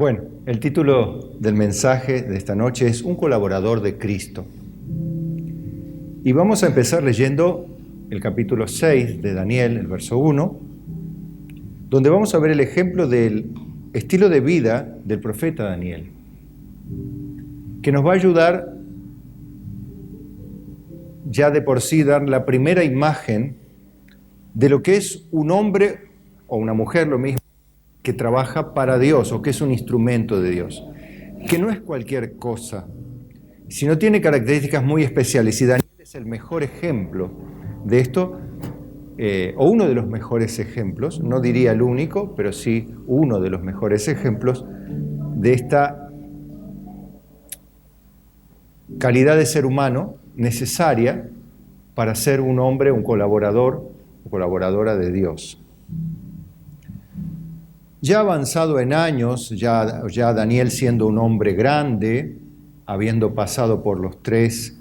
Bueno, el título del mensaje de esta noche es Un colaborador de Cristo. Y vamos a empezar leyendo el capítulo 6 de Daniel, el verso 1, donde vamos a ver el ejemplo del estilo de vida del profeta Daniel, que nos va a ayudar ya de por sí dar la primera imagen de lo que es un hombre o una mujer, lo mismo, que trabaja para Dios o que es un instrumento de Dios, que no es cualquier cosa, sino tiene características muy especiales. Y Daniel es el mejor ejemplo de esto, o uno de los mejores ejemplos, no diría el único, pero sí uno de los mejores ejemplos de esta calidad de ser humano necesaria para ser un hombre, un colaborador o colaboradora de Dios. Ya avanzado en años, ya Daniel siendo un hombre grande, habiendo pasado por los tres,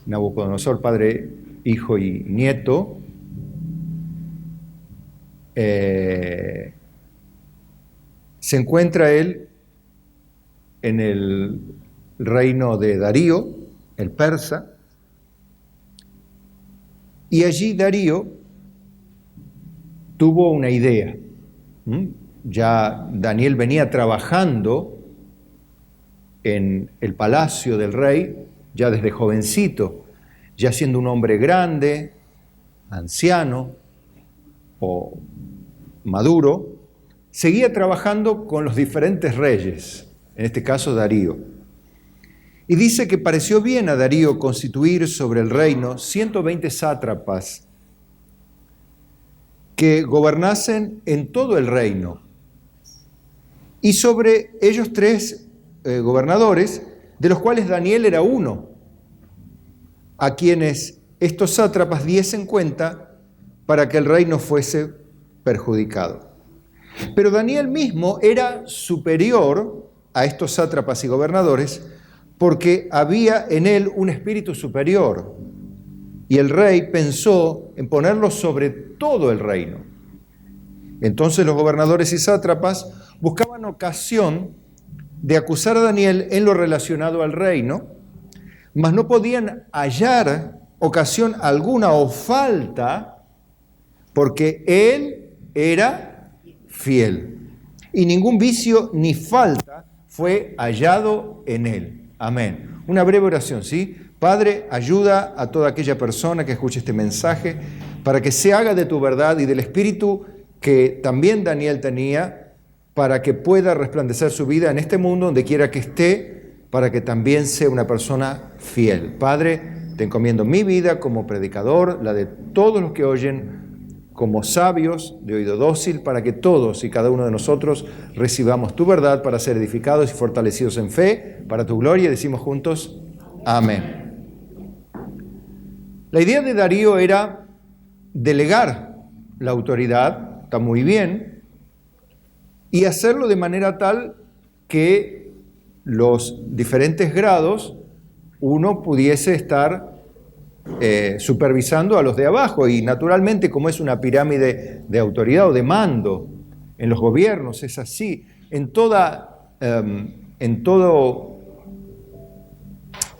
Nabucodonosor, padre, hijo y nieto, se encuentra él en el reino de Darío, el persa, y allí Darío tuvo una idea. Ya Daniel venía trabajando en el palacio del rey, ya desde jovencito, ya siendo un hombre grande, anciano o maduro, seguía trabajando con los diferentes reyes, en este caso Darío. Y dice que pareció bien a Darío constituir sobre el reino 120 sátrapas que gobernasen en todo el reino, y sobre ellos tres gobernadores, de los cuales Daniel era uno, a quienes estos sátrapas diesen cuenta para que el reino fuese perjudicado. Pero Daniel mismo era superior a estos sátrapas y gobernadores porque había en él un espíritu superior, y el rey pensó en ponerlo sobre todo el reino. Entonces los gobernadores y sátrapas buscaban ocasión de acusar a Daniel en lo relacionado al reino, mas no podían hallar ocasión alguna o falta, porque él era fiel, y ningún vicio ni falta fue hallado en él. Amén. Una breve oración, ¿sí? Padre, ayuda a toda aquella persona que escuche este mensaje para que se haga de tu verdad y del espíritu que también Daniel tenía, para que pueda resplandecer su vida en este mundo donde quiera que esté, para que también sea una persona fiel. Padre, te encomiendo mi vida como predicador, la de todos los que oyen, como sabios de oído dócil, para que todos y cada uno de nosotros recibamos tu verdad para ser edificados y fortalecidos en fe, para tu gloria. Decimos juntos, amén. La idea de Darío era delegar la autoridad, está muy bien, y hacerlo de manera tal que los diferentes grados uno pudiese estar supervisando a los de abajo, y naturalmente, como es una pirámide de autoridad o de mando en los gobiernos, es así. En todo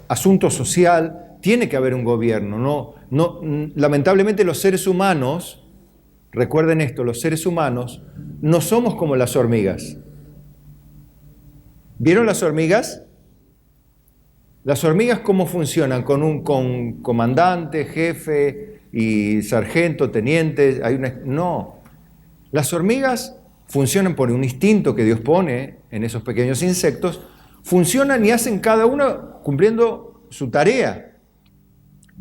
asunto social tiene que haber un gobierno. Lamentablemente los seres humanos, recuerden esto, los seres humanos no somos como las hormigas. ¿Vieron las hormigas? ¿Las hormigas cómo funcionan? Con un comandante, jefe y sargento, teniente. No. Las hormigas funcionan por un instinto que Dios pone en esos pequeños insectos. Funcionan y hacen cada una cumpliendo su tarea.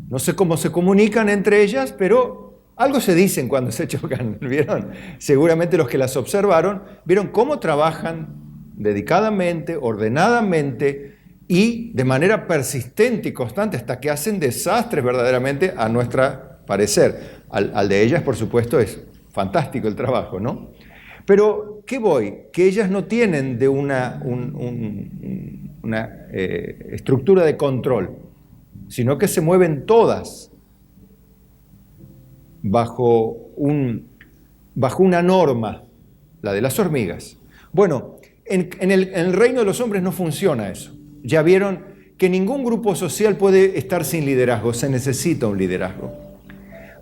No sé cómo se comunican entre ellas, pero algo se dicen cuando se chocan, ¿vieron? Seguramente los que las observaron vieron cómo trabajan dedicadamente, ordenadamente y de manera persistente y constante hasta que hacen desastres verdaderamente a nuestro parecer. Al de ellas, por supuesto, es fantástico el trabajo, ¿no? Pero, ¿qué voy? Que ellas no tienen de una estructura de control, sino que se mueven todas bajo una norma, la de las hormigas. Bueno, en el reino de los hombres no funciona eso. Ya vieron que ningún grupo social puede estar sin liderazgo, se necesita un liderazgo.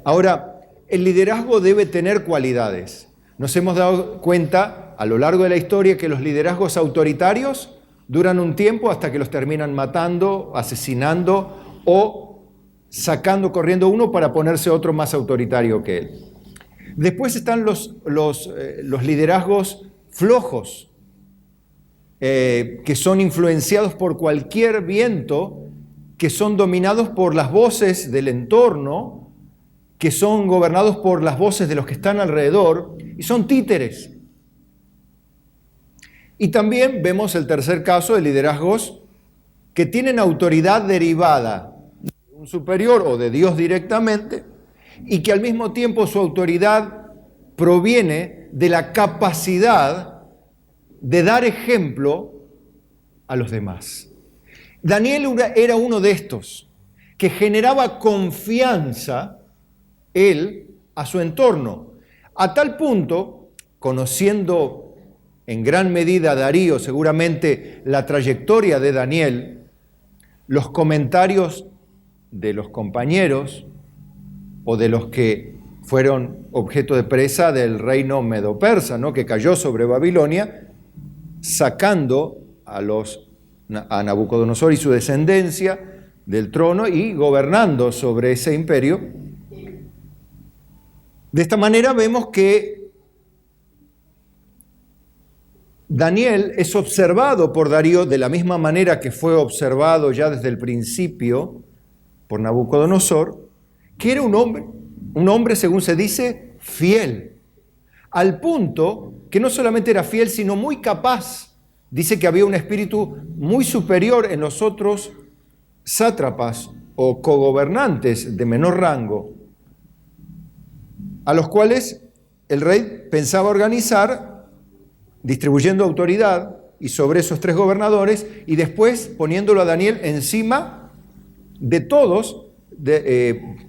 Ahora, el liderazgo debe tener cualidades. Nos hemos dado cuenta a lo largo de la historia que los liderazgos autoritarios duran un tiempo hasta que los terminan matando, asesinando o sacando, corriendo uno para ponerse otro más autoritario que él. Después están los liderazgos flojos, que son influenciados por cualquier viento, que son dominados por las voces del entorno, que son gobernados por las voces de los que están alrededor y son títeres. Y también vemos el tercer caso de liderazgos que tienen autoridad derivada de un superior o de Dios directamente y que al mismo tiempo su autoridad proviene de la capacidad de dar ejemplo a los demás. Daniel era uno de estos, que generaba confianza él a su entorno, a tal punto, conociendo en gran medida Darío seguramente la trayectoria de Daniel, los comentarios de los compañeros o de los que fueron objeto de presa del reino medo-persa, ¿no?, que cayó sobre Babilonia, sacando a Nabucodonosor y su descendencia del trono y gobernando sobre ese imperio. De esta manera vemos que Daniel es observado por Darío de la misma manera que fue observado ya desde el principio por Nabucodonosor, que era un hombre, según se dice, fiel, al punto que no solamente era fiel, sino muy capaz. Dice que había un espíritu muy superior en los otros sátrapas o cogobernantes de menor rango, a los cuales el rey pensaba organizar, distribuyendo autoridad y sobre esos 3 gobernadores, y después poniéndolo a Daniel encima de todos,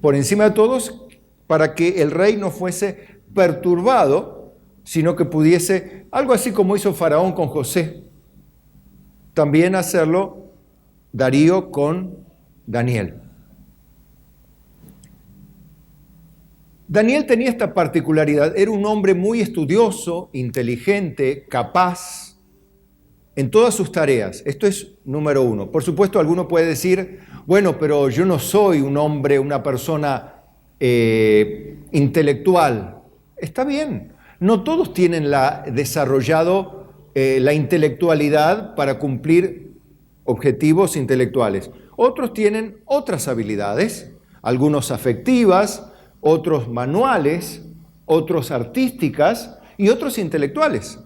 por encima de todos, para que el rey no fuese perturbado, sino que pudiese, algo así como hizo Faraón con José, también hacerlo Darío con Daniel. Daniel tenía esta particularidad, era un hombre muy estudioso, inteligente, capaz en todas sus tareas. Esto es número 1. Por supuesto, alguno puede decir, bueno, pero yo no soy un hombre, una persona intelectual. Está bien, no todos tienen desarrollado la intelectualidad para cumplir objetivos intelectuales. Otros tienen otras habilidades, algunos afectivas, otros manuales, otros artísticas y otros intelectuales.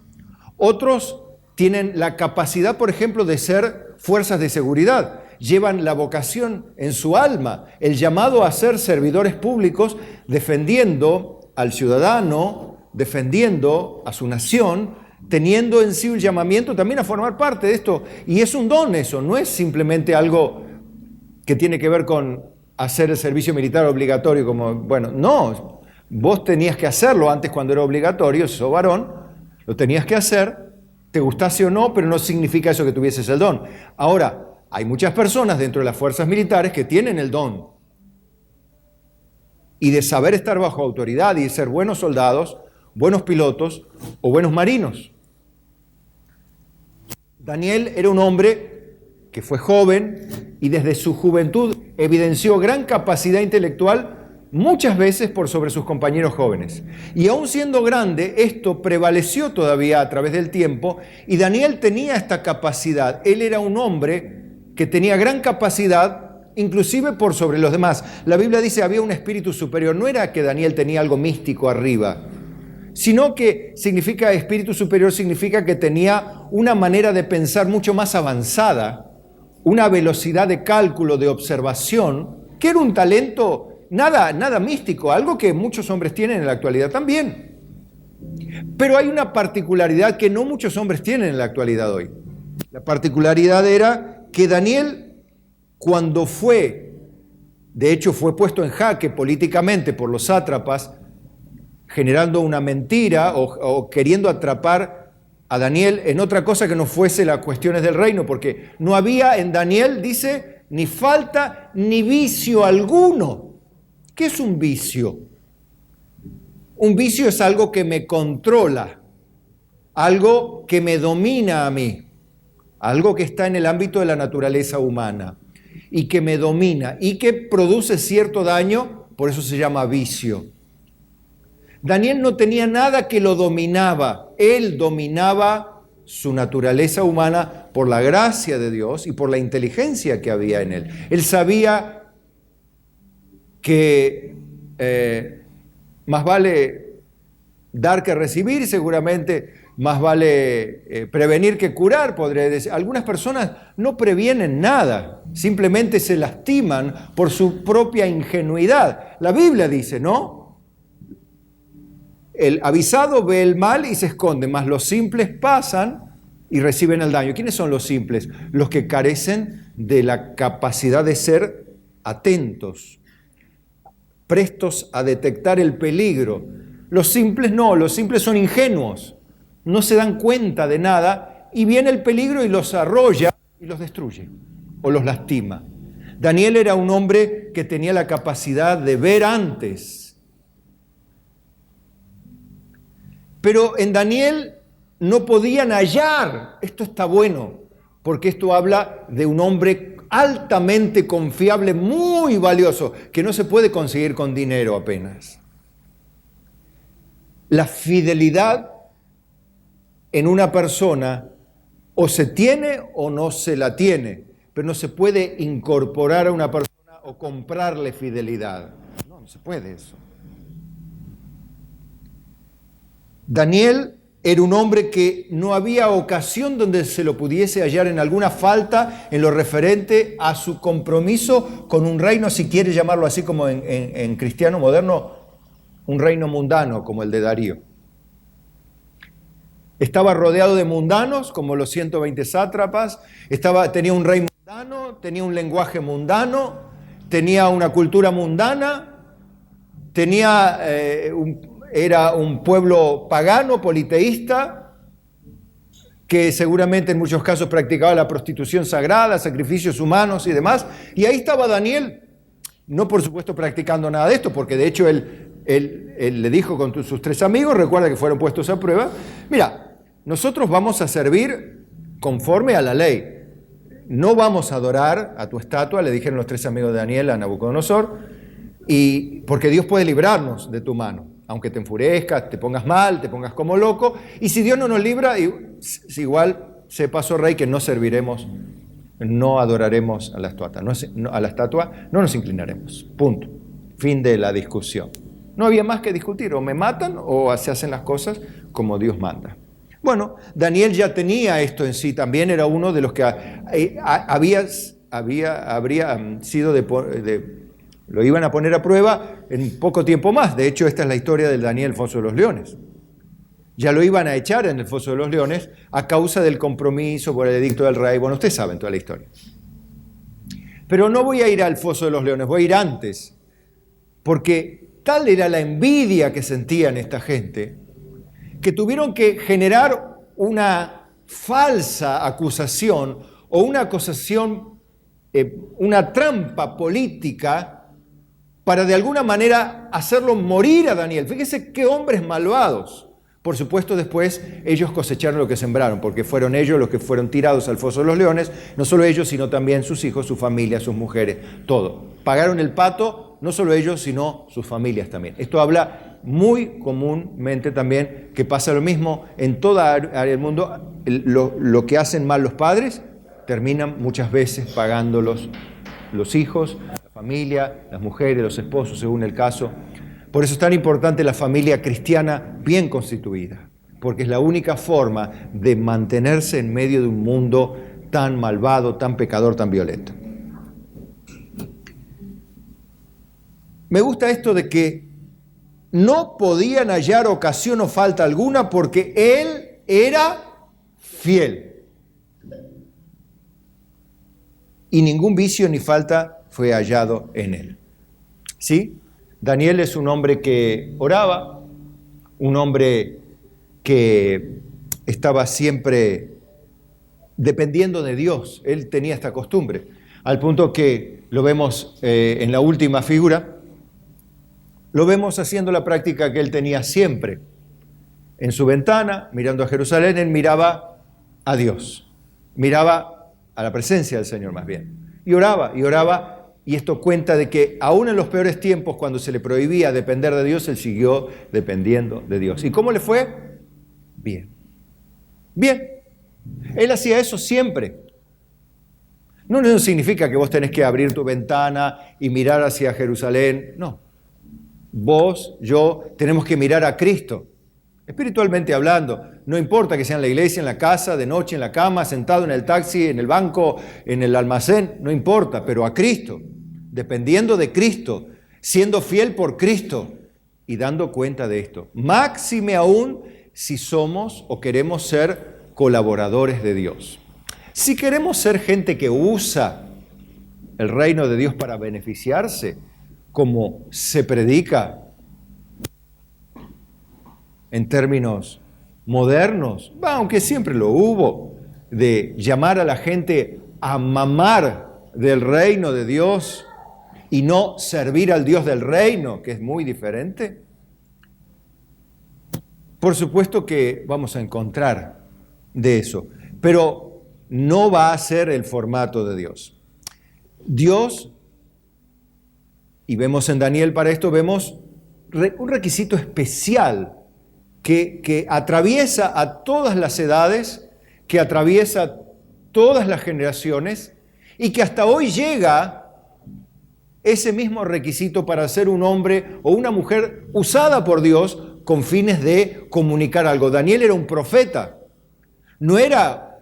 Otros tienen la capacidad, por ejemplo, de ser fuerzas de seguridad. Llevan la vocación en su alma, el llamado a ser servidores públicos, defendiendo al ciudadano, defendiendo a su nación, teniendo en sí un llamamiento también a formar parte de esto. Y es un don eso, no es simplemente algo que tiene que ver con hacer el servicio militar obligatorio, como, bueno, no, vos tenías que hacerlo antes cuando era obligatorio, si sos varón, lo tenías que hacer, te gustase o no, pero no significa eso que tuvieses el don. Ahora, hay muchas personas dentro de las fuerzas militares que tienen el don y de saber estar bajo autoridad y de ser buenos soldados, buenos pilotos o buenos marinos. Daniel era un hombre que fue joven y desde su juventud evidenció gran capacidad intelectual, muchas veces por sobre sus compañeros jóvenes. Y aún siendo grande, esto prevaleció todavía a través del tiempo y Daniel tenía esta capacidad. Él era un hombre que tenía gran capacidad, inclusive por sobre los demás. La Biblia dice había un espíritu superior. No era que Daniel tenía algo místico arriba, sino que significa espíritu superior, significa que tenía una manera de pensar mucho más avanzada, una velocidad de cálculo, de observación, que era un talento nada místico, algo que muchos hombres tienen en la actualidad también. Pero hay una particularidad que no muchos hombres tienen en la actualidad hoy. La particularidad era que Daniel, cuando de hecho fue puesto en jaque políticamente por los sátrapas, generando una mentira o queriendo atrapar a Daniel en otra cosa que no fuese las cuestiones del reino, porque no había en Daniel, dice, ni falta ni vicio alguno. ¿Qué es un vicio? Un vicio es algo que me controla, algo que me domina a mí, algo que está en el ámbito de la naturaleza humana y que me domina y que produce cierto daño, por eso se llama vicio. Daniel no tenía nada que lo dominaba, él dominaba su naturaleza humana por la gracia de Dios y por la inteligencia que había en él. Él sabía que más vale dar que recibir, seguramente más vale prevenir que curar, podría decir. Algunas personas no previenen nada, simplemente se lastiman por su propia ingenuidad. La Biblia dice, ¿no? El avisado ve el mal y se esconde, mas los simples pasan y reciben el daño. ¿Quiénes son los simples? Los que carecen de la capacidad de ser atentos, prestos a detectar el peligro. Los simples no, los simples son ingenuos, no se dan cuenta de nada y viene el peligro y los arrolla y los destruye o los lastima. Daniel era un hombre que tenía la capacidad de ver antes. Pero en Daniel no podían hallar, esto está bueno, porque esto habla de un hombre altamente confiable, muy valioso, que no se puede conseguir con dinero apenas. La fidelidad en una persona o se tiene o no se la tiene, pero no se puede incorporar a una persona o comprarle fidelidad. No se puede eso. Daniel era un hombre que no había ocasión donde se lo pudiese hallar en alguna falta en lo referente a su compromiso con un reino, si quiere llamarlo así como en cristiano moderno, un reino mundano como el de Darío. Estaba rodeado de mundanos, como los 120 sátrapas, tenía un rey mundano, tenía un lenguaje mundano, tenía una cultura mundana, era un pueblo pagano, politeísta, que seguramente en muchos casos practicaba la prostitución sagrada, sacrificios humanos y demás. Y ahí estaba Daniel, no por supuesto practicando nada de esto, porque de hecho él le dijo con sus tres amigos, recuerda que fueron puestos a prueba, mira, nosotros vamos a servir conforme a la ley. No vamos a adorar a tu estatua, le dijeron los tres amigos de Daniel a Nabucodonosor, porque Dios puede librarnos de tu mano. Aunque te enfurezcas, te pongas mal, te pongas como loco, y si Dios no nos libra, igual sepas, oh rey, que no serviremos, no adoraremos a la estatua, no nos inclinaremos. Punto. Fin de la discusión. No había más que discutir, o me matan o se hacen las cosas como Dios manda. Bueno, Daniel ya tenía esto en sí, también era uno de los que habría sido lo iban a poner a prueba en poco tiempo más. De hecho, esta es la historia del Daniel, el foso de los leones. Ya lo iban a echar en el foso de los leones a causa del compromiso por el edicto del rey. Bueno, ustedes saben toda la historia. Pero no voy a ir al foso de los leones, voy a ir antes. Porque tal era la envidia que sentían esta gente, que tuvieron que generar una falsa acusación o una acusación, una trampa política para de alguna manera hacerlo morir a Daniel. Fíjese qué hombres malvados. Por supuesto, después ellos cosecharon lo que sembraron, porque fueron ellos los que fueron tirados al foso de los leones, no solo ellos, sino también sus hijos, su familia, sus mujeres, todo. Pagaron el pato, no solo ellos, sino sus familias también. Esto habla muy comúnmente también que pasa lo mismo en toda área del mundo. Lo que hacen mal los padres, terminan muchas veces pagándolos los hijos, la familia, las mujeres, los esposos, según el caso. Por eso es tan importante la familia cristiana bien constituida, porque es la única forma de mantenerse en medio de un mundo tan malvado, tan pecador, tan violento. Me gusta esto de que no podían hallar ocasión o falta alguna porque él era fiel. Y ningún vicio ni falta fue hallado en él. ¿Sí? Daniel es un hombre que oraba, un hombre que estaba siempre dependiendo de Dios. Él tenía esta costumbre, al punto que lo vemos en la última figura, lo vemos haciendo la práctica que él tenía siempre. En su ventana, mirando a Jerusalén, él miraba a Dios, miraba a la presencia del Señor más bien, y oraba, y esto cuenta de que aún en los peores tiempos, cuando se le prohibía depender de Dios, él siguió dependiendo de Dios. ¿Y cómo le fue? Bien. Bien. Él hacía eso siempre. No significa que vos tenés que abrir tu ventana y mirar hacia Jerusalén. No. Vos, yo, tenemos que mirar a Cristo. Espiritualmente hablando, no importa que sea en la iglesia, en la casa, de noche, en la cama, sentado en el taxi, en el banco, en el almacén, no importa, pero a Cristo, dependiendo de Cristo, siendo fiel por Cristo y dando cuenta de esto. Máxime aún si somos o queremos ser colaboradores de Dios. Si queremos ser gente que usa el reino de Dios para beneficiarse, como se predica en términos modernos, aunque siempre lo hubo, de llamar a la gente a mamar del reino de Dios y no servir al Dios del reino, que es muy diferente. Por supuesto que vamos a encontrar de eso, pero no va a ser el formato de Dios. Dios, y vemos en Daniel para esto, vemos un requisito especial que atraviesa a todas las edades, que atraviesa todas las generaciones y que hasta hoy llega ese mismo requisito para ser un hombre o una mujer usada por Dios con fines de comunicar algo. Daniel era un profeta, no era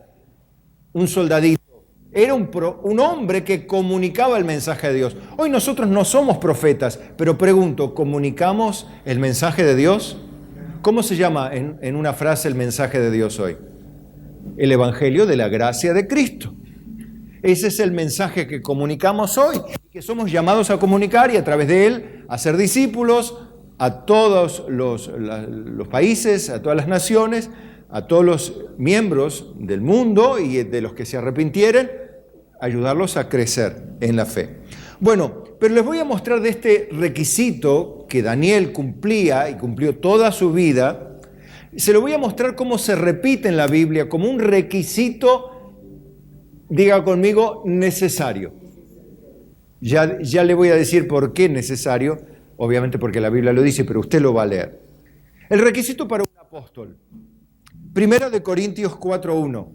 un soldadito, era un hombre que comunicaba el mensaje de Dios. Hoy nosotros no somos profetas, pero pregunto, ¿comunicamos el mensaje de Dios? ¿Cómo se llama en una frase el mensaje de Dios hoy? El Evangelio de la gracia de Cristo. Ese es el mensaje que comunicamos hoy, que somos llamados a comunicar y a través de él a ser discípulos a todos los países, a todas las naciones, a todos los miembros del mundo y de los que se arrepintieren, ayudarlos a crecer en la fe. Bueno, pero les voy a mostrar de este requisito que Daniel cumplía y cumplió toda su vida. Se lo voy a mostrar cómo se repite en la Biblia como un requisito, diga conmigo, necesario. Ya le voy a decir por qué necesario, obviamente porque la Biblia lo dice, pero usted lo va a leer. El requisito para un apóstol. Primera de Corintios 4:1.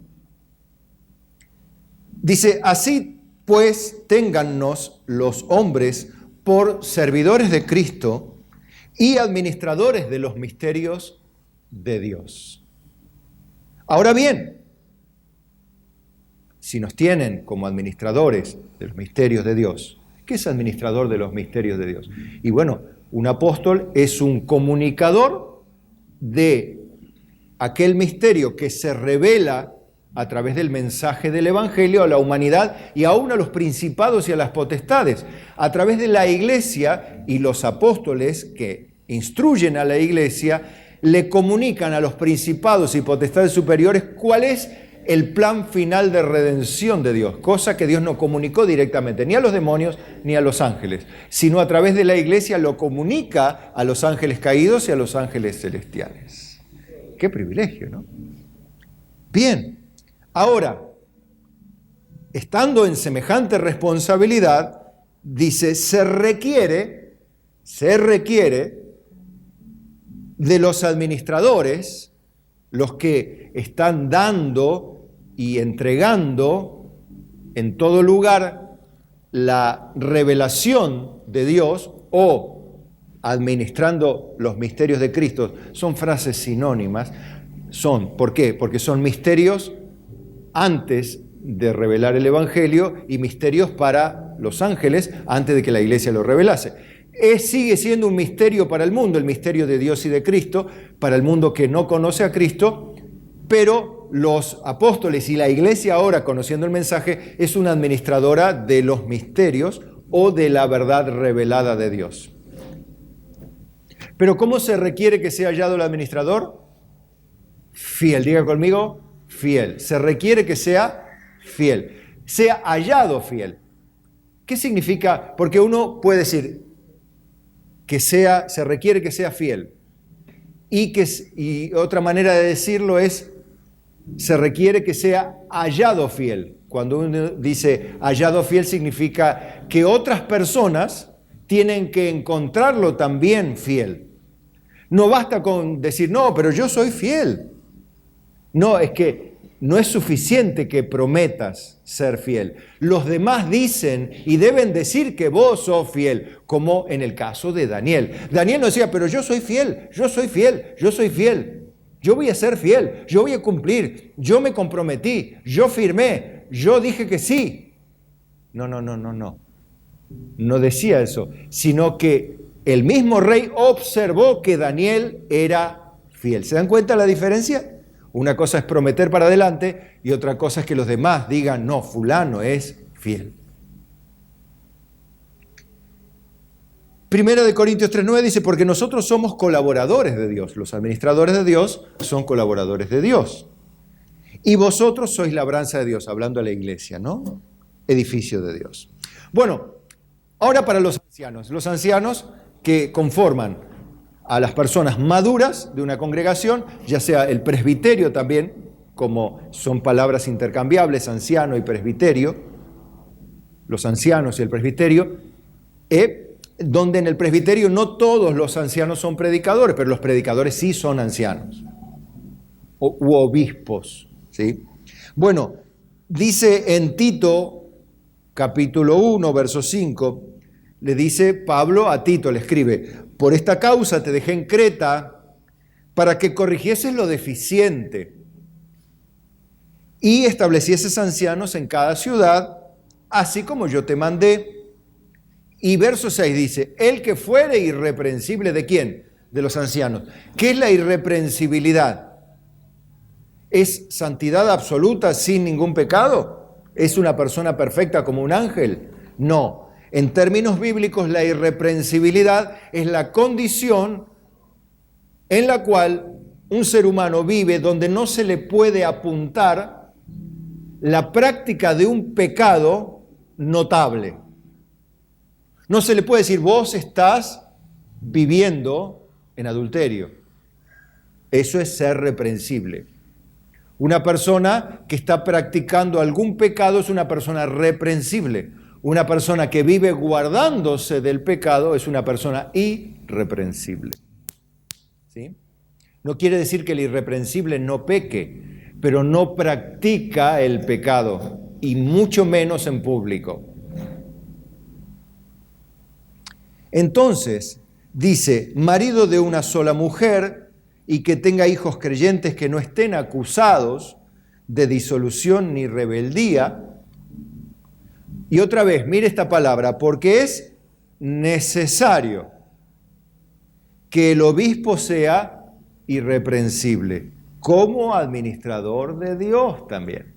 Dice, así pues téngannos los hombres por servidores de Cristo y administradores de los misterios de Dios. Ahora bien, si nos tienen como administradores de los misterios de Dios, ¿qué es administrador de los misterios de Dios? Y bueno, un apóstol es un comunicador de aquel misterio que se revela a través del mensaje del Evangelio a la humanidad y aún a los principados y a las potestades, a través de la iglesia, y los apóstoles que instruyen a la iglesia le comunican a los principados y potestades superiores cuál es el plan final de redención de Dios, cosa que Dios no comunicó directamente ni a los demonios ni a los ángeles, sino a través de la iglesia lo comunica a los ángeles caídos y a los ángeles celestiales. ¡Qué privilegio!, ¿no? Bien. Ahora, estando en semejante responsabilidad, dice, se requiere de los administradores, los que están dando y entregando en todo lugar la revelación de Dios o administrando los misterios de Cristo. Son frases sinónimas. ¿Por qué? Porque son misterios antes de revelar el Evangelio y misterios para los ángeles antes de que la iglesia lo revelase. Sigue siendo un misterio para el mundo, el misterio de Dios y de Cristo, para el mundo que no conoce a Cristo, pero los apóstoles y la iglesia ahora, conociendo el mensaje, es una administradora de los misterios o de la verdad revelada de Dios. Pero ¿cómo se requiere que sea hallado el administrador? fiel. Diga conmigo, fiel. Se requiere que sea fiel. Sea hallado fiel. ¿Qué significa? Porque uno puede decir que se requiere que sea fiel. Y otra manera de decirlo es, se requiere que sea hallado fiel. Cuando uno dice hallado fiel significa que otras personas tienen que encontrarlo también fiel. No basta con decir, no, pero yo soy fiel. No, es que no es suficiente que prometas ser fiel. Los demás dicen y deben decir que vos sos fiel, como en el caso de Daniel. Daniel no decía, pero yo soy fiel, yo soy fiel, yo soy fiel. Yo voy a ser fiel, yo voy a cumplir, yo me comprometí, yo firmé, yo dije que sí. No. No decía eso, sino que el mismo rey observó que Daniel era fiel. ¿Se dan cuenta la diferencia? Una cosa es prometer para adelante y otra cosa es que los demás digan, no, fulano es fiel. Primera de Corintios 3:9 dice, porque nosotros somos colaboradores de Dios. Los administradores de Dios son colaboradores de Dios. Y vosotros sois labranza de Dios, hablando a la iglesia, ¿no? Edificio de Dios. Bueno, ahora para los ancianos que conforman a las personas maduras de una congregación, ya sea el presbiterio también, como son palabras intercambiables, anciano y presbiterio, los ancianos y el presbiterio, donde en el presbiterio no todos los ancianos son predicadores, pero los predicadores sí son ancianos, u obispos, ¿sí? Bueno, dice en Tito, capítulo 1, verso 5, le dice Pablo a Tito, le escribe, por esta causa te dejé en Creta para que corrigieses lo deficiente y establecieses ancianos en cada ciudad, así como yo te mandé. Y verso 6 dice, el que fuere irreprensible, ¿de quién? De los ancianos. ¿Qué es la irreprensibilidad? ¿Es santidad absoluta sin ningún pecado? ¿Es una persona perfecta como un ángel? No. En términos bíblicos, la irreprensibilidad es la condición en la cual un ser humano vive donde no se le puede apuntar la práctica de un pecado notable. No se le puede decir, vos estás viviendo en adulterio. Eso es ser reprensible. Una persona que está practicando algún pecado es una persona reprensible. Una persona que vive guardándose del pecado es una persona irreprensible. ¿Sí? No quiere decir que el irreprensible no peque, pero no practica el pecado, y mucho menos en público. Entonces, dice, marido de una sola mujer y que tenga hijos creyentes que no estén acusados de disolución ni rebeldía. Y otra vez, mire esta palabra, porque es necesario que el obispo sea irreprensible, como administrador de Dios también.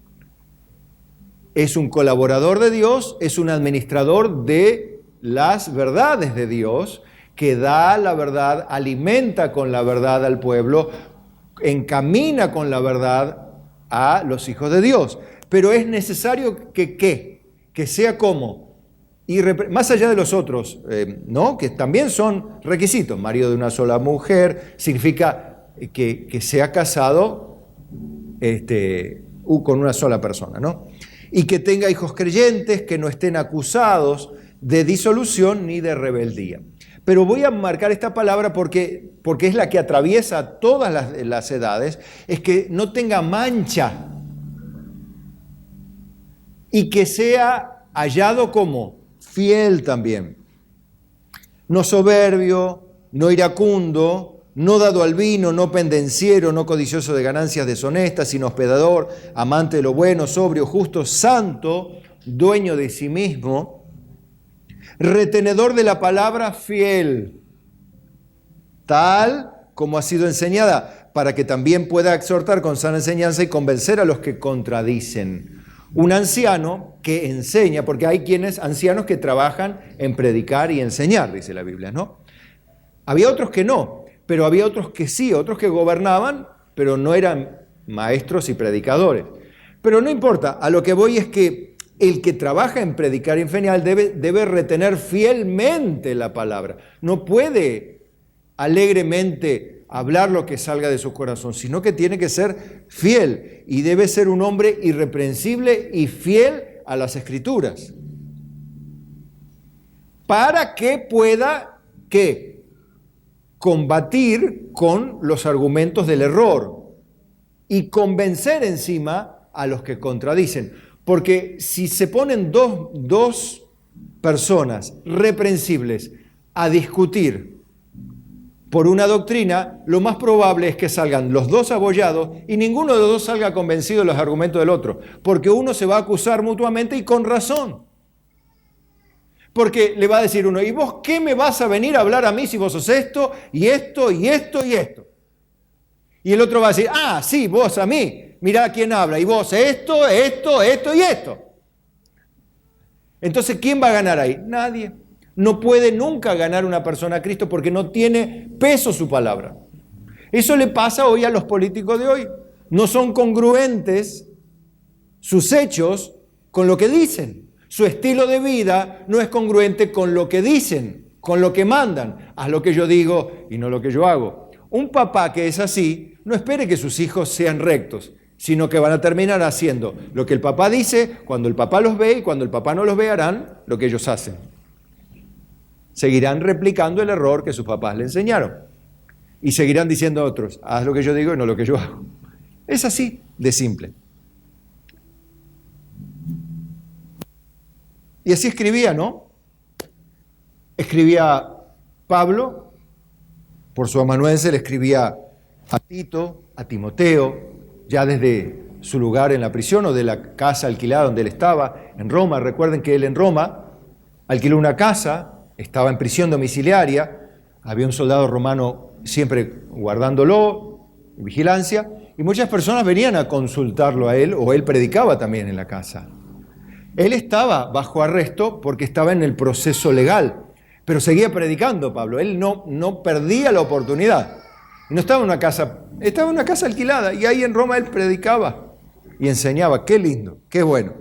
Es un colaborador de Dios, es un administrador de las verdades de Dios, que da la verdad, alimenta con la verdad al pueblo, encamina con la verdad a los hijos de Dios. Pero es necesario que sea como, más allá de los otros, ¿no? Que también son requisitos. Marido de una sola mujer, significa que sea casado con una sola persona, ¿no? Y que tenga hijos creyentes, que no estén acusados de disolución ni de rebeldía. Pero voy a marcar esta palabra porque es la que atraviesa todas las edades, es que no tenga mancha y que sea hallado como fiel también. No soberbio, no iracundo, no dado al vino, no pendenciero, no codicioso de ganancias deshonestas, sino hospedador, amante de lo bueno, sobrio, justo, santo, dueño de sí mismo, retenedor de la palabra, fiel, tal como ha sido enseñada, para que también pueda exhortar con sana enseñanza y convencer a los que contradicen. Un anciano que enseña, porque hay ancianos que trabajan en predicar y enseñar, dice la Biblia, ¿no? Había otros que no, pero había otros que sí, otros que gobernaban, pero no eran maestros y predicadores. Pero no importa, a lo que voy es que el que trabaja en predicar y enseñar debe retener fielmente la palabra. No puede alegremente hablar lo que salga de su corazón, sino que tiene que ser fiel y debe ser un hombre irreprensible y fiel a las Escrituras. Para que pueda, ¿qué? Combatir con los argumentos del error y convencer encima a los que contradicen. Porque si se ponen dos personas reprensibles a discutir por una doctrina, lo más probable es que salgan los dos abollados y ninguno de los dos salga convencido de los argumentos del otro, porque uno se va a acusar mutuamente y con razón. Porque le va a decir uno, ¿y vos qué me vas a venir a hablar a mí si vos sos esto, y esto, y esto, y esto? Y el otro va a decir, ah, sí, vos a mí, mirá quién habla, y vos esto, esto, esto y esto. Entonces, ¿quién va a ganar ahí? Nadie. No puede nunca ganar una persona a Cristo porque no tiene peso su palabra. Eso le pasa hoy a los políticos de hoy. No son congruentes sus hechos con lo que dicen. Su estilo de vida no es congruente con lo que dicen, con lo que mandan. Haz lo que yo digo y no lo que yo hago. Un papá que es así, no espere que sus hijos sean rectos, sino que van a terminar haciendo lo que el papá dice, cuando el papá los ve, y cuando el papá no los ve harán lo que ellos hacen. Seguirán replicando el error que sus papás le enseñaron. Y seguirán diciendo a otros, haz lo que yo digo y no lo que yo hago. Es así de simple. Y así escribía, ¿no? Escribía Pablo, por su amanuense le escribía a Tito, a Timoteo, ya desde su lugar en la prisión o de la casa alquilada donde él estaba, en Roma. Recuerden que él en Roma alquiló una casa, estaba en prisión domiciliaria, había un soldado romano siempre guardándolo, vigilancia, y muchas personas venían a consultarlo a él, o él predicaba también en la casa. Él estaba bajo arresto porque estaba en el proceso legal, pero seguía predicando Pablo. Él no perdía la oportunidad. No estaba en una casa, estaba en una casa alquilada y ahí en Roma él predicaba y enseñaba. Qué lindo, qué bueno.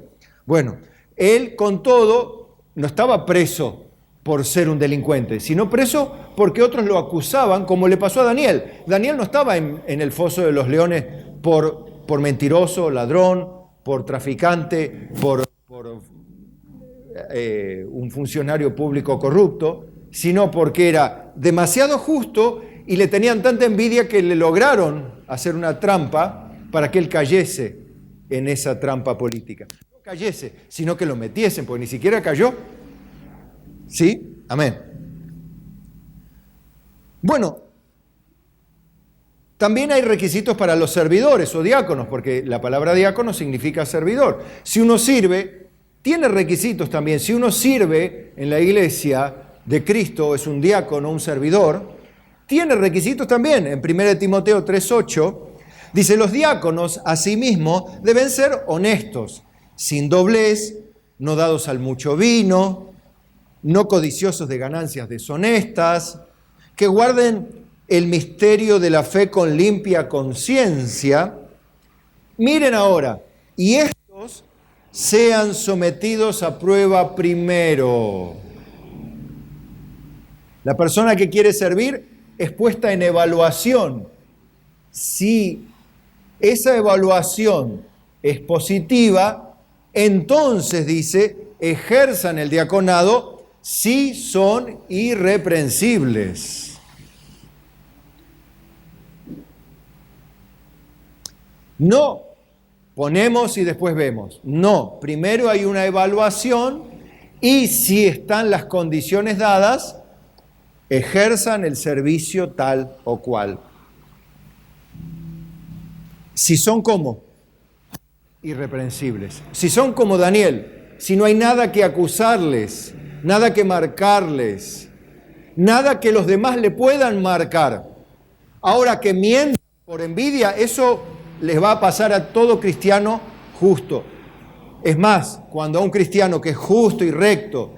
Bueno, él con todo no estaba preso por ser un delincuente, sino preso porque otros lo acusaban, como le pasó a Daniel. Daniel no estaba en el foso de los leones por mentiroso, ladrón, por traficante, por un funcionario público corrupto, sino porque era demasiado justo y le tenían tanta envidia que le lograron hacer una trampa para que él cayese en esa trampa política. No cayese, sino que lo metiesen, porque ni siquiera cayó. ¿Sí? Amén. Bueno, también hay requisitos para los servidores o diáconos, porque la palabra diácono significa servidor. Si uno sirve, tiene requisitos también. Si uno sirve en la iglesia de Cristo, es un diácono, un servidor, tiene requisitos también. En 1 Timoteo 3:8 dice, los diáconos asimismo deben ser honestos, sin doblez, no dados al mucho vino, no codiciosos de ganancias deshonestas, que guarden el misterio de la fe con limpia conciencia. Miren ahora, y estos sean sometidos a prueba primero. La persona que quiere servir es puesta en evaluación. Si esa evaluación es positiva, entonces dice, ejerzan el diaconado si son irreprensibles. No ponemos y después vemos. No, primero hay una evaluación y si están las condiciones dadas, ejerzan el servicio tal o cual. Si son como irreprensibles, si son como Daniel, si no hay nada que acusarles, nada que marcarles, nada que los demás le puedan marcar. Ahora que mientan por envidia, eso les va a pasar a todo cristiano justo. Es más, cuando a un cristiano que es justo y recto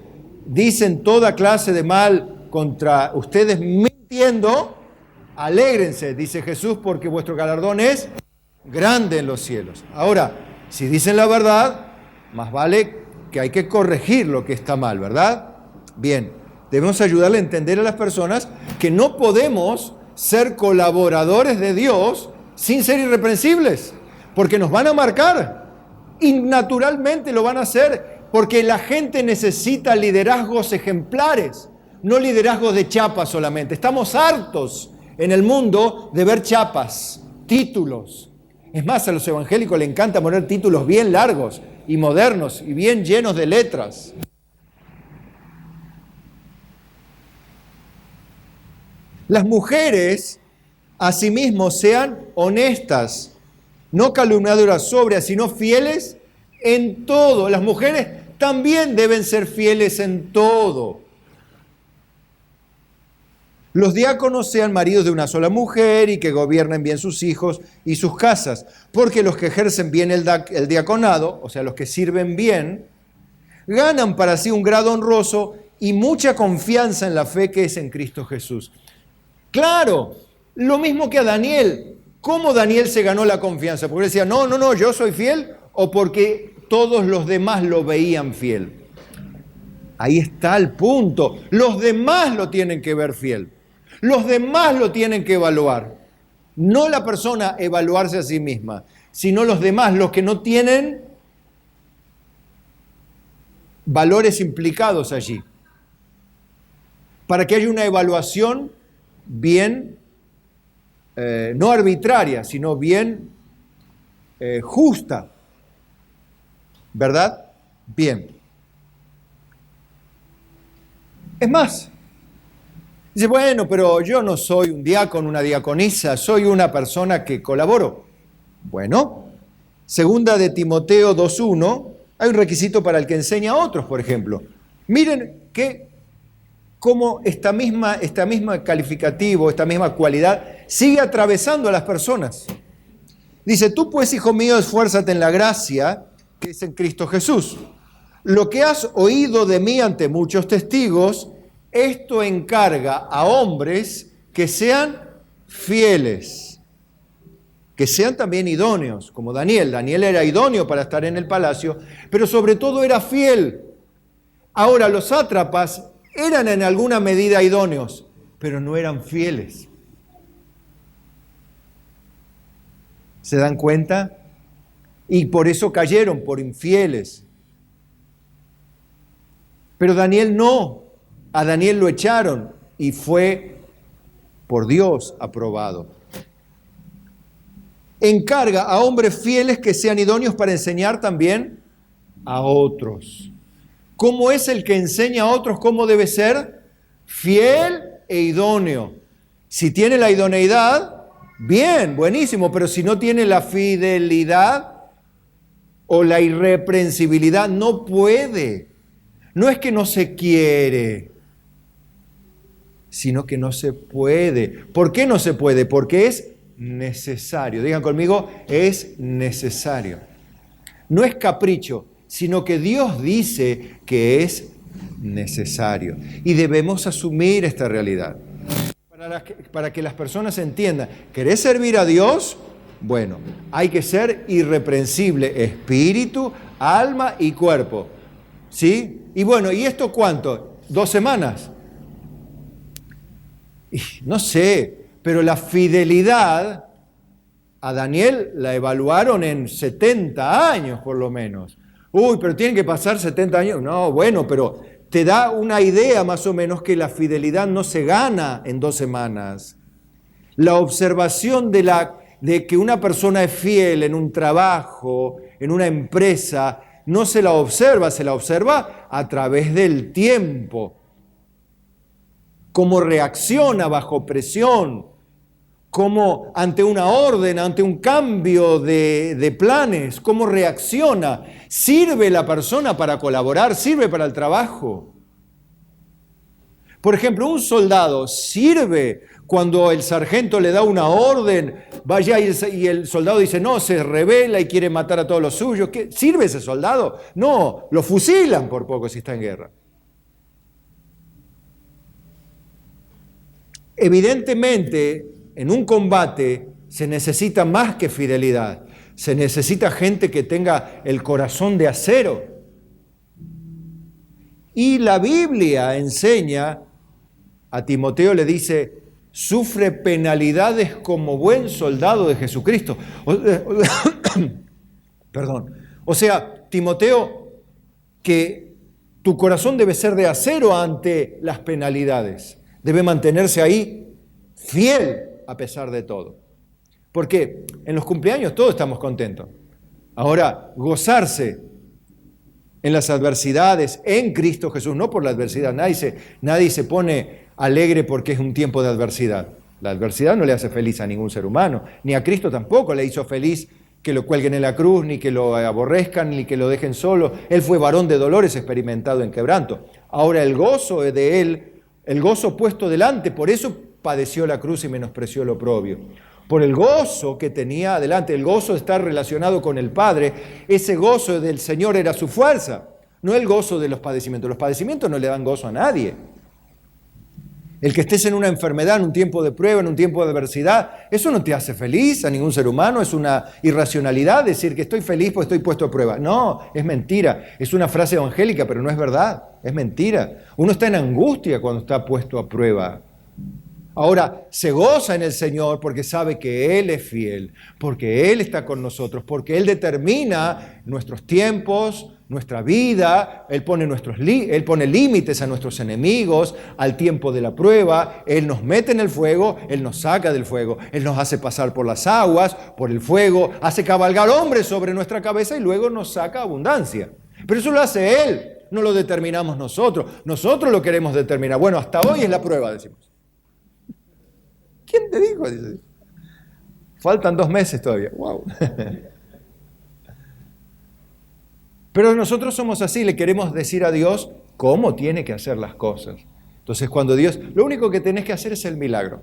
dicen toda clase de mal contra ustedes mintiendo, Alégrense, dice Jesús, porque vuestro galardón es grande en los cielos. Ahora, si dicen la verdad, más vale que hay que corregir lo que está mal, ¿verdad? Bien, debemos ayudarle a entender a las personas que no podemos ser colaboradores de Dios sin ser irreprensibles, porque nos van a marcar y naturalmente lo van a hacer, porque la gente necesita liderazgos ejemplares, no liderazgos de chapas solamente. Estamos hartos en el mundo de ver chapas, títulos. Es más, a los evangélicos les encanta poner títulos bien largos y modernos y bien llenos de letras. Las mujeres, asimismo, sean honestas, no calumniadoras, sobrias, sino fieles en todo. Las mujeres también deben ser fieles en todo. Los diáconos sean maridos de una sola mujer y que gobiernen bien sus hijos y sus casas, porque los que ejercen bien el diaconado, o sea, los que sirven bien, ganan para sí un grado honroso y mucha confianza en la fe que es en Cristo Jesús. Claro, lo mismo que a Daniel. ¿Cómo Daniel se ganó la confianza? Porque él decía, no, yo soy fiel, o porque todos los demás lo veían fiel. Ahí está el punto. Los demás lo tienen que ver fiel. Los demás lo tienen que evaluar. No la persona evaluarse a sí misma, sino los demás, los que no tienen valores implicados allí. Para que haya una evaluación bien, no arbitraria, sino bien justa. ¿Verdad? Bien. Es más, dice, bueno, pero yo no soy un diácono, una diaconisa, soy una persona que colaboro. Bueno, segunda de Timoteo 2:1, hay un requisito para el que enseña a otros, por ejemplo. Miren cómo esta misma calificativo, esta misma cualidad, sigue atravesando a las personas. Dice, tú pues, hijo mío, esfuérzate en la gracia que es en Cristo Jesús. Lo que has oído de mí ante muchos testigos, esto encarga a hombres que sean fieles, que sean también idóneos, como Daniel. Daniel era idóneo para estar en el palacio, pero sobre todo era fiel. Ahora, los sátrapas eran en alguna medida idóneos, pero no eran fieles. ¿Se dan cuenta? Y por eso cayeron, por infieles. Pero Daniel no. A Daniel lo echaron y fue por Dios aprobado. Encarga a hombres fieles que sean idóneos para enseñar también a otros. ¿Cómo es el que enseña a otros cómo debe ser? Fiel e idóneo. Si tiene la idoneidad, bien, buenísimo, pero si no tiene la fidelidad o la irreprensibilidad, no puede. No es que no se quiere, sino que no se puede. ¿Por qué no se puede? Porque es necesario. Digan conmigo, es necesario. No es capricho, sino que Dios dice que es necesario. Y debemos asumir esta realidad. Para que las personas entiendan, ¿querés servir a Dios? Bueno, hay que ser irreprensible, espíritu, alma y cuerpo. ¿Sí? Y bueno, ¿y esto cuánto? 2 semanas. Y no sé, pero la fidelidad a Daniel la evaluaron en 70 años por lo menos. Uy, pero tienen que pasar 70 años. No, bueno, pero te da una idea más o menos que la fidelidad no se gana en 2 semanas. La observación de que una persona es fiel en un trabajo, en una empresa, no se la observa, se la observa a través del tiempo. Cómo reacciona bajo presión, cómo ante una orden, ante un cambio de planes, cómo reacciona. ¿Sirve la persona para colaborar? ¿Sirve para el trabajo? Por ejemplo, un soldado sirve cuando el sargento le da una orden, vaya y el soldado dice, no, se rebela y quiere matar a todos los suyos. ¿Qué? ¿Sirve ese soldado? No, lo fusilan por poco si está en guerra. Evidentemente, en un combate se necesita más que fidelidad. Se necesita gente que tenga el corazón de acero. Y la Biblia enseña, a Timoteo le dice, sufre penalidades como buen soldado de Jesucristo. Perdón. O sea, Timoteo, que tu corazón debe ser de acero ante las penalidades. Debe mantenerse ahí fiel a pesar de todo. Porque en los cumpleaños todos estamos contentos. Ahora, gozarse en las adversidades en Cristo Jesús, no por la adversidad. Nadie se pone alegre porque es un tiempo de adversidad. La adversidad no le hace feliz a ningún ser humano, ni a Cristo tampoco le hizo feliz que lo cuelguen en la cruz, ni que lo aborrezcan, ni que lo dejen solo. Él fue varón de dolores, experimentado en quebranto. Ahora el gozo de él, el gozo puesto delante, por eso padeció la cruz y menospreció el oprobio. Por el gozo que tenía adelante, el gozo de estar relacionado con el Padre, ese gozo del Señor era su fuerza, no el gozo de los padecimientos. Los padecimientos no le dan gozo a nadie. El que estés en una enfermedad, en un tiempo de prueba, en un tiempo de adversidad, eso no te hace feliz a ningún ser humano. Es una irracionalidad decir que estoy feliz porque estoy puesto a prueba. No, es mentira. Es una frase evangélica, pero no es verdad. Es mentira. Uno está en angustia cuando está puesto a prueba. Ahora, se goza en el Señor porque sabe que Él es fiel, porque Él está con nosotros, porque Él determina nuestros tiempos, nuestra vida. Él pone límites a nuestros enemigos, al tiempo de la prueba. Él nos mete en el fuego, Él nos saca del fuego. Él nos hace pasar por las aguas, por el fuego, hace cabalgar hombres sobre nuestra cabeza y luego nos saca abundancia. Pero eso lo hace Él, no lo determinamos nosotros. Nosotros lo queremos determinar. Bueno, hasta hoy es la prueba, decimos. ¿Quién te dijo? Dice, faltan 2 meses todavía. ¡Wow! Pero nosotros somos así, le queremos decir a Dios cómo tiene que hacer las cosas. Entonces cuando Dios, lo único que tenés que hacer es el milagro.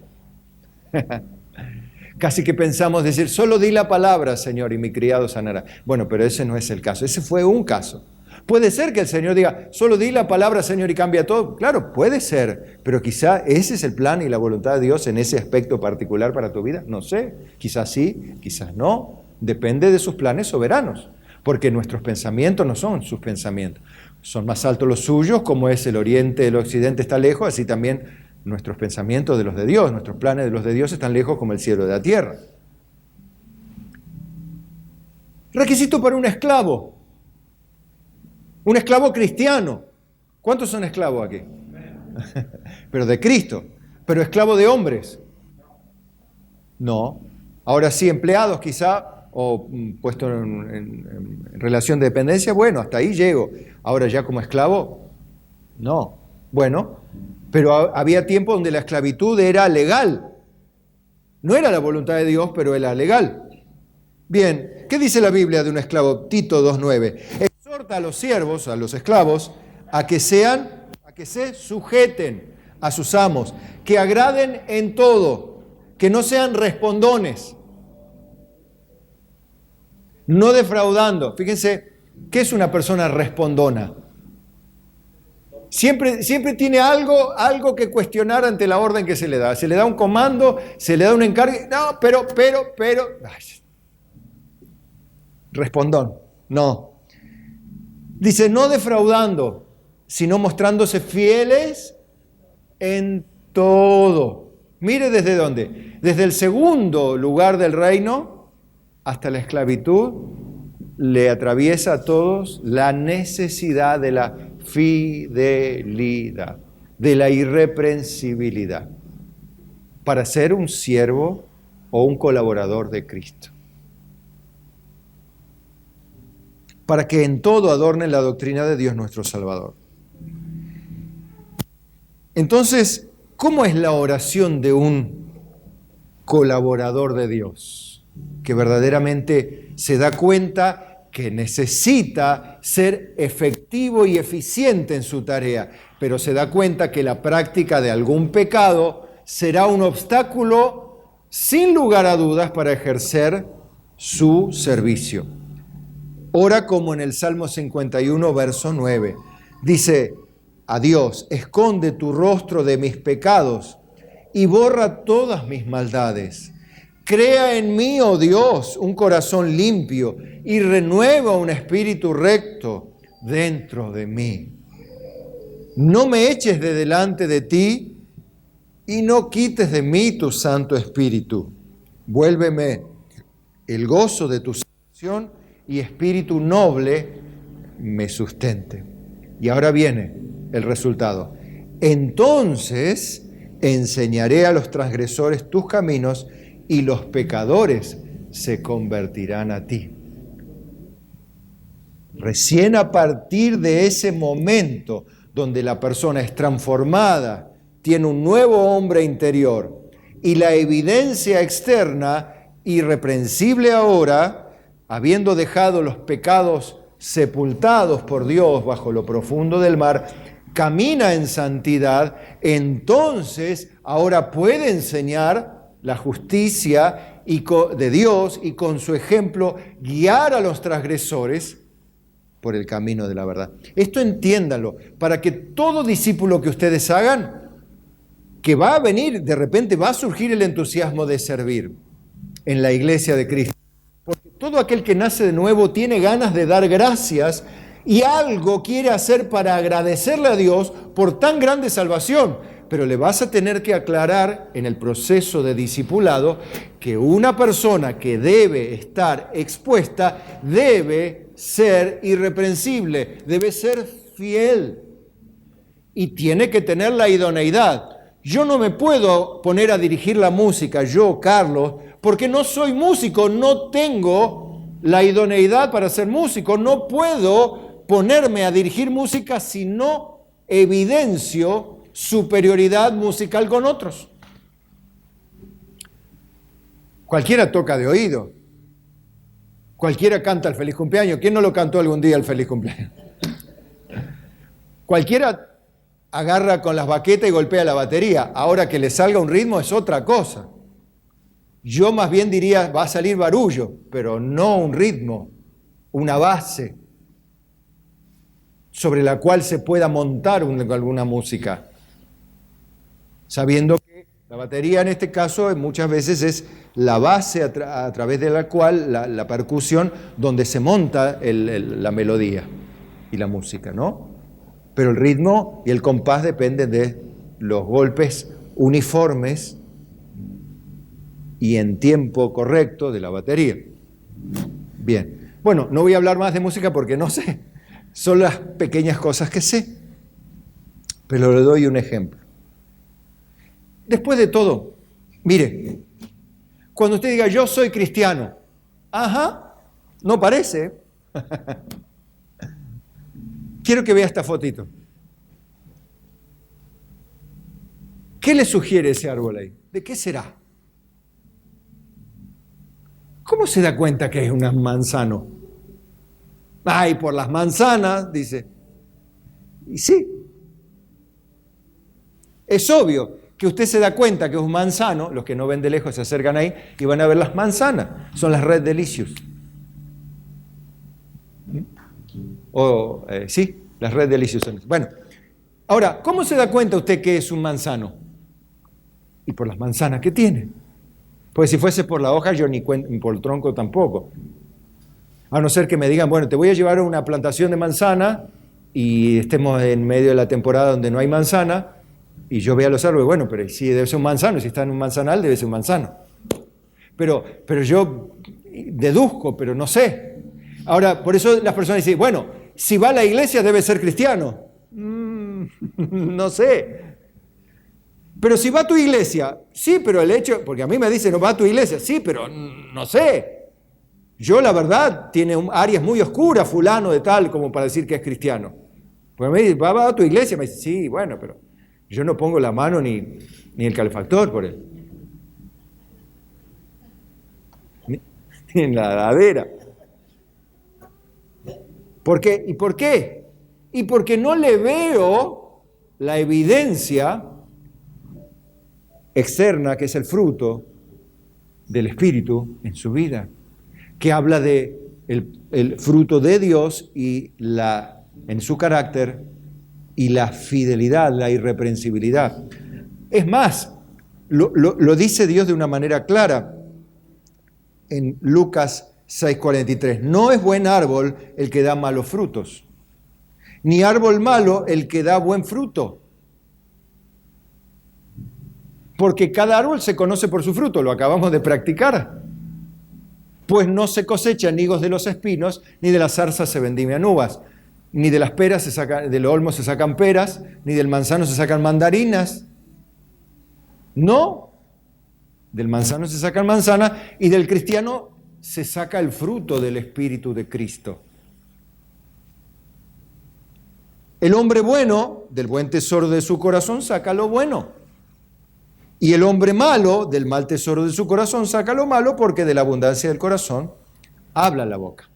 Casi que pensamos decir, solo di la palabra, Señor, y mi criado sanará. Bueno, pero ese no es el caso, ese fue un caso. Puede ser que el Señor diga, solo di la palabra, Señor, y cambia todo. Claro, puede ser, pero quizá ese es el plan y la voluntad de Dios en ese aspecto particular para tu vida. No sé, quizás sí, quizás no. Depende de sus planes soberanos, porque nuestros pensamientos no son sus pensamientos. Son más altos los suyos, como es el oriente, el occidente está lejos, así también nuestros pensamientos de los de Dios, nuestros planes de los de Dios están lejos como el cielo de la tierra. Requisito para un esclavo cristiano. ¿Cuántos son esclavos aquí? Pero de Cristo. ¿Pero esclavo de hombres? No. Ahora sí, empleados quizá, o puesto en relación de dependencia, bueno, hasta ahí llego. Ahora ya como esclavo, no. Bueno, pero había tiempo donde la esclavitud era legal. No era la voluntad de Dios, pero era legal. Bien, ¿qué dice la Biblia de un esclavo? Tito 2:9. Exhorta a los siervos, a los esclavos, a que se sujeten a sus amos, que agraden en todo, que no sean respondones, no defraudando. Fíjense, ¿qué es una persona respondona? Siempre tiene algo que cuestionar ante la orden que se le da. Se le da un comando, se le da un encargo. No, pero. Ay, respondón, no. Dice, no defraudando, sino mostrándose fieles en todo. Mire desde dónde. Desde el segundo lugar del reino hasta la esclavitud, le atraviesa a todos la necesidad de la fidelidad, de la irreprensibilidad, para ser un siervo o un colaborador de Cristo. Para que en todo adornen la doctrina de Dios nuestro Salvador. Entonces, ¿cómo es la oración de un colaborador de Dios? Que verdaderamente se da cuenta que necesita ser efectivo y eficiente en su tarea, pero se da cuenta que la práctica de algún pecado será un obstáculo, sin lugar a dudas, para ejercer su servicio. Ora como en el Salmo 51, verso 9. Dice a Dios, esconde tu rostro de mis pecados y borra todas mis maldades. Crea en mí, oh Dios, un corazón limpio y renueva un espíritu recto dentro de mí. No me eches de delante de ti y no quites de mí tu Santo Espíritu. Vuélveme el gozo de tu salvación y espíritu noble me sustente. Y ahora viene el resultado. Entonces enseñaré a los transgresores tus caminos y los pecadores se convertirán a ti. Recién a partir de ese momento donde la persona es transformada, tiene un nuevo hombre interior y la evidencia externa irreprensible ahora, habiendo dejado los pecados sepultados por Dios bajo lo profundo del mar, camina en santidad, entonces ahora puede enseñar la justicia de Dios y con su ejemplo guiar a los transgresores por el camino de la verdad. Esto entiéndanlo, para que todo discípulo que ustedes hagan, que va a venir, de repente va a surgir el entusiasmo de servir en la iglesia de Cristo. Porque todo aquel que nace de nuevo tiene ganas de dar gracias y algo quiere hacer para agradecerle a Dios por tan grande salvación. Pero le vas a tener que aclarar en el proceso de discipulado que una persona que debe estar expuesta debe ser irreprensible, debe ser fiel y tiene que tener la idoneidad. Yo no me puedo poner a dirigir la música, yo, Carlos, porque no soy músico, no tengo la idoneidad para ser músico, no puedo ponerme a dirigir música si no evidencio superioridad musical con otros. Cualquiera toca de oído, cualquiera canta el feliz cumpleaños. ¿Quién no lo cantó algún día el feliz cumpleaños? Cualquiera agarra con las baquetas y golpea la batería. Ahora que le salga un ritmo es otra cosa. Yo más bien diría, va a salir barullo, pero no un ritmo, una base sobre la cual se pueda montar alguna música. Sabiendo que la batería en este caso muchas veces es la base a través de la cual la percusión donde se monta la melodía y la música, ¿no? Pero el ritmo y el compás dependen de los golpes uniformes y en tiempo correcto de la batería. Bien, bueno, no voy a hablar más de música porque no sé, son las pequeñas cosas que sé, pero le doy un ejemplo. Después de todo, mire, cuando usted diga yo soy cristiano, no parece. Quiero que vea esta fotito. ¿Qué le sugiere ese árbol ahí? ¿De qué será? ¿Cómo se da cuenta que es un manzano? Ay, por las manzanas, dice. Y sí. Es obvio que usted se da cuenta que es un manzano, los que no ven de lejos se acercan ahí y van a ver las manzanas. Son las Red Delicious. Sí, las Red Delicious. Bueno, ahora, ¿cómo se da cuenta usted que es un manzano? Y por las manzanas que tiene. Pues si fuese por la hoja, yo ni por el tronco tampoco. A no ser que me digan, bueno, te voy a llevar a una plantación de manzana y estemos en medio de la temporada donde no hay manzana y yo vea los árboles, bueno, pero si debe ser un manzano, si está en un manzanal, debe ser un manzano. Pero yo deduzco, pero no sé. Ahora, por eso las personas dicen, bueno, si va a la iglesia debe ser cristiano. No sé. Pero si va a tu iglesia, sí, pero el hecho, porque a mí me dicen, no va a tu iglesia, sí, pero no sé. Yo, la verdad, tiene áreas muy oscuras, fulano de tal, como para decir que es cristiano. Porque me dice, va a tu iglesia, me dice, sí, bueno, pero yo no pongo la mano ni el calefactor por él. Ni en la ladera. ¿Por qué? ¿Y por qué? Y porque no le veo la evidencia externa, que es el fruto del Espíritu en su vida, que habla de el fruto de Dios y en su carácter y la fidelidad, la irreprensibilidad. Es más, Lo dice Dios de una manera clara en Lucas 6:43. No es buen árbol el que da malos frutos, ni árbol malo el que da buen fruto. Porque cada árbol se conoce por su fruto, lo acabamos de practicar. Pues no se cosechan higos de los espinos, ni de las zarzas se vendimian uvas, ni de las peras del olmo se sacan peras, ni del manzano se sacan mandarinas. No, del manzano se sacan manzanas, y del cristiano se saca el fruto del Espíritu de Cristo. El hombre bueno, del buen tesoro de su corazón, saca lo bueno. Y el hombre malo, del mal tesoro de su corazón, saca lo malo, porque de la abundancia del corazón habla la boca.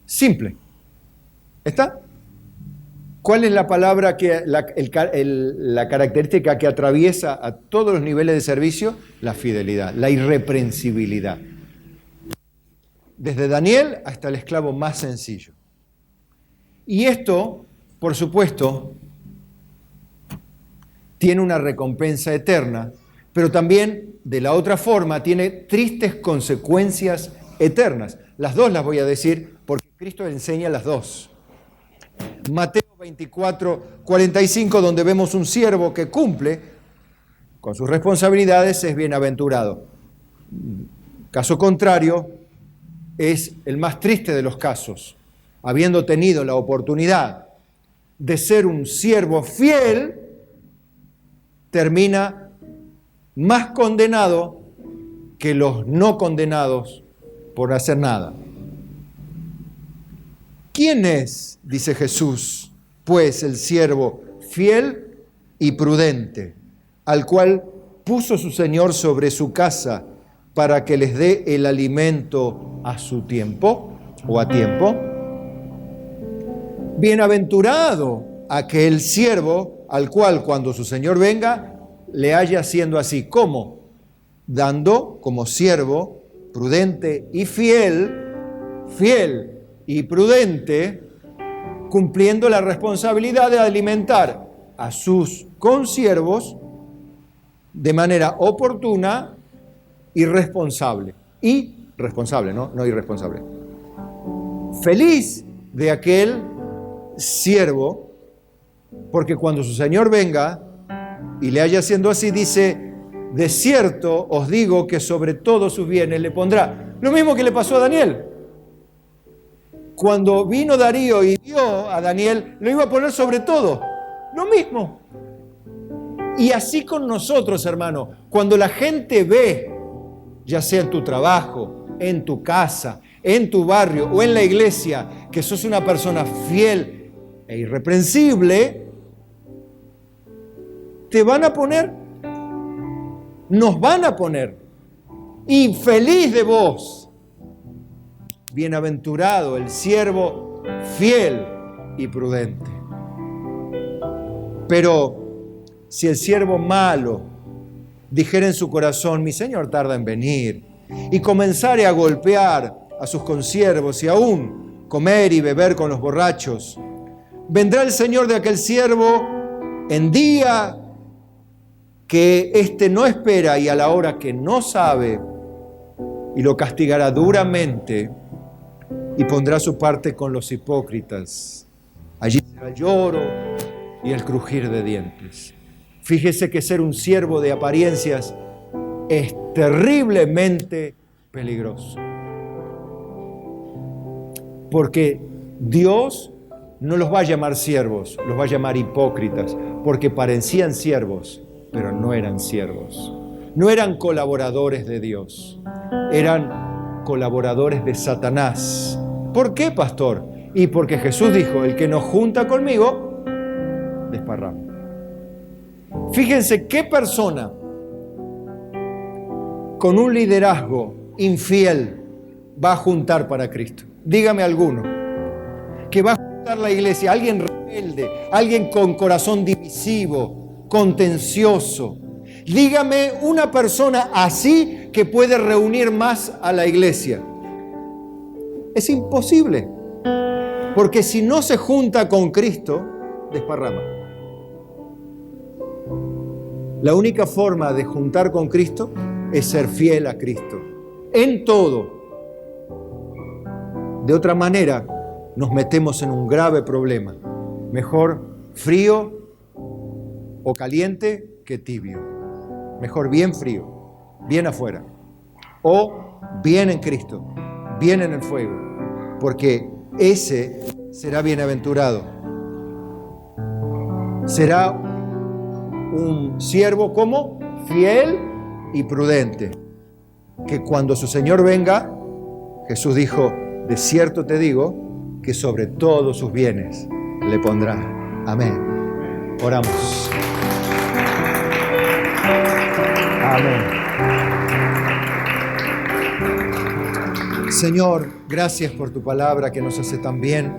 Simple. ¿Está? ¿Cuál es la palabra, la característica que atraviesa a todos los niveles de servicio? La fidelidad, la irreprensibilidad. Desde Daniel hasta el esclavo más sencillo. Y esto, por supuesto, tiene una recompensa eterna, pero también, de la otra forma, tiene tristes consecuencias eternas. Las dos las voy a decir porque Cristo enseña las dos. Mateo 24:45, donde vemos un siervo que cumple con sus responsabilidades, es bienaventurado. Caso contrario, es el más triste de los casos. Habiendo tenido la oportunidad de ser un siervo fiel, termina más condenado que los no condenados por hacer nada. ¿Quién es, dice Jesús, pues el siervo fiel y prudente, al cual puso su Señor sobre su casa para que les dé el alimento a su tiempo o a tiempo? Bienaventurado aquel siervo al cual cuando su Señor venga le haya haciendo así. ¿Cómo? Dando como siervo prudente y fiel y prudente, cumpliendo la responsabilidad de alimentar a sus consiervos de manera oportuna y responsable. Y responsable, no irresponsable. Feliz de aquel siervo, porque cuando su Señor venga y le haya haciendo así, dice: de cierto os digo que sobre todos sus bienes le pondrá. Lo mismo que le pasó a Daniel. Cuando vino Darío y vio a Daniel, lo iba a poner sobre todo. Lo mismo. Y así con nosotros, hermano. Cuando la gente ve, ya sea en tu trabajo, en tu casa, en tu barrio o en la iglesia, que sos una persona fiel e irreprensible, te van a poner, nos van a poner, infeliz de vos. Bienaventurado el siervo fiel y prudente. Pero si el siervo malo dijera en su corazón: mi Señor tarda en venir, y comenzare a golpear a sus consiervos y aún comer y beber con los borrachos, vendrá el Señor de aquel siervo en día que éste no espera y a la hora que no sabe, y lo castigará duramente y pondrá su parte con los hipócritas. Allí será el lloro y el crujir de dientes. Fíjese que ser un siervo de apariencias es terriblemente peligroso. Porque Dios no los va a llamar siervos, los va a llamar hipócritas, porque parecían siervos, pero no eran siervos. No eran colaboradores de Dios, eran colaboradores de Satanás. ¿Por qué, pastor? Y porque Jesús dijo: el que no junta conmigo, desparrama. Fíjense qué persona con un liderazgo infiel va a juntar para Cristo. Dígame alguno que va a juntar la iglesia, alguien rebelde, alguien con corazón divisivo, contencioso. Dígame una persona así que puede reunir más a la iglesia. Es imposible, porque si no se junta con Cristo, desparrama. La única forma de juntar con Cristo es ser fiel a Cristo. En todo. De otra manera, nos metemos en un grave problema. Mejor frío o caliente que tibio. Mejor bien frío, bien afuera. O bien en Cristo, bien en el fuego. Porque ese será bienaventurado. Será un siervo como fiel y prudente. Que cuando su Señor venga, Jesús dijo, de cierto te digo, que sobre todos sus bienes le pondrá. Amén. Oramos. Amén. Señor, gracias por tu palabra que nos hace tan bien.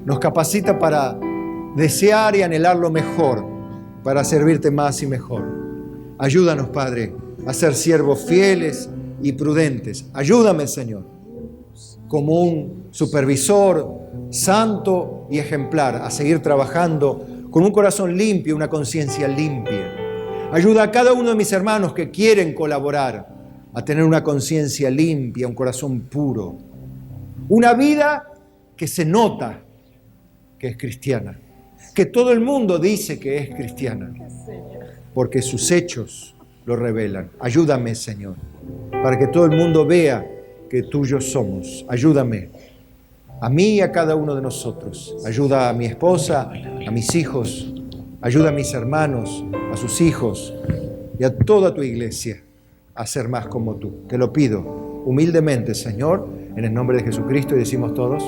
Nos capacita para desear y anhelar lo mejor, para servirte más y mejor. Ayúdanos, Padre, a ser siervos fieles y prudentes. Ayúdame, Señor, como un supervisor santo y ejemplar, a seguir trabajando con un corazón limpio, una conciencia limpia. Ayuda a cada uno de mis hermanos que quieren colaborar a tener una conciencia limpia, un corazón puro. Una vida que se nota que es cristiana, que todo el mundo dice que es cristiana, porque sus hechos lo revelan. Ayúdame, Señor, para que todo el mundo vea que tuyos somos. Ayúdame a mí y a cada uno de nosotros. Ayuda a mi esposa, a mis hijos, ayuda a mis hermanos, a sus hijos y a toda tu iglesia a ser más como tú. Te lo pido humildemente, Señor, en el nombre de Jesucristo, y decimos todos...